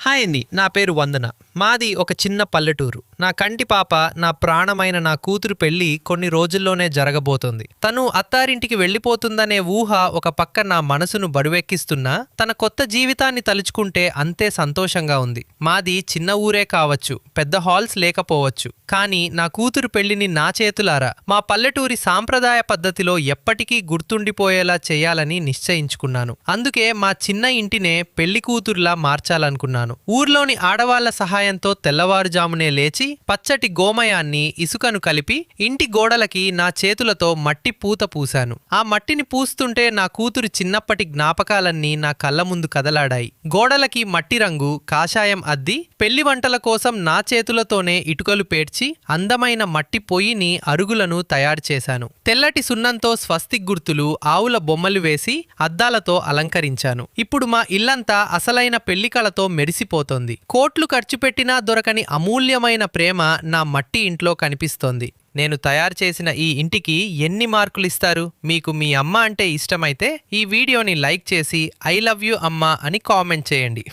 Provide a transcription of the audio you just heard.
Hi అండి, నా పేరు వందన. మాది ఒక చిన్న పల్లెటూరు. నా కంటి పాప, నా ప్రాణమైన నా కూతురు పెళ్లి కొన్ని రోజుల్లోనే జరగబోతోంది. తను అత్తారింటికి వెళ్ళిపోతుందనే ఊహ ఒక పక్క నా మనసును బరువెక్కిస్తున్నా, తన కొత్త జీవితాన్ని తలుచుకుంటే అంతే సంతోషంగా ఉంది. మాది చిన్న ఊరే కావచ్చు, పెద్ద హాల్స్ లేకపోవచ్చు, కానీ నా కూతురు పెళ్లిని నా చేతులారా మా పల్లెటూరి సాంప్రదాయ పద్ధతిలో ఎప్పటికీ గుర్తుండిపోయేలా చేయాలని నిశ్చయించుకున్నాను. అందుకే మా చిన్న ఇంటినే పెళ్లి కూతురులా మార్చాలనుకున్నాను. ఊర్లోని ఆడవాళ్ల సహాయంతో తెల్లవారుజామునే లేచి పచ్చటి గోమయాన్ని, ఇసుకను కలిపి ఇంటి గోడలకి నా చేతులతో మట్టి పూత పూశాను. ఆ మట్టిని పూస్తుంటే నా కూతురు చిన్నప్పటి జ్ఞాపకాలన్నీ నా కళ్ళ ముందు కదలాడాయి. గోడలకి మట్టి రంగు, కాషాయం అద్ది పెళ్లి వంటల కోసం నా చేతులతోనే ఇటుకలు పేర్చి అందమైన మట్టి పొయ్యిని, అరుగులను తయారు చేశాను. తెల్లటి సున్నంతో స్వస్తిక్ గుర్తులు, ఆవుల బొమ్మలు వేసి అద్దాలతో అలంకరించాను. ఇప్పుడు మా ఇల్లంతా అసలైన పెళ్లి కళతో మెరిసిపోతోంది. కోట్లు ఖర్చు పెట్టినా దొరకని అమూల్యమైన ప్రేమ నా మట్టి ఇంట్లో కనిపిస్తోంది. నేను తయారు చేసిన ఈ ఇంటికి ఎన్ని మార్కులు ఇస్తారు? మీకు మీ అమ్మ అంటే ఇష్టమైతే ఈ వీడియోని లైక్ చేసి ఐ లవ్ యూ అమ్మా అని కామెంట్ చేయండి.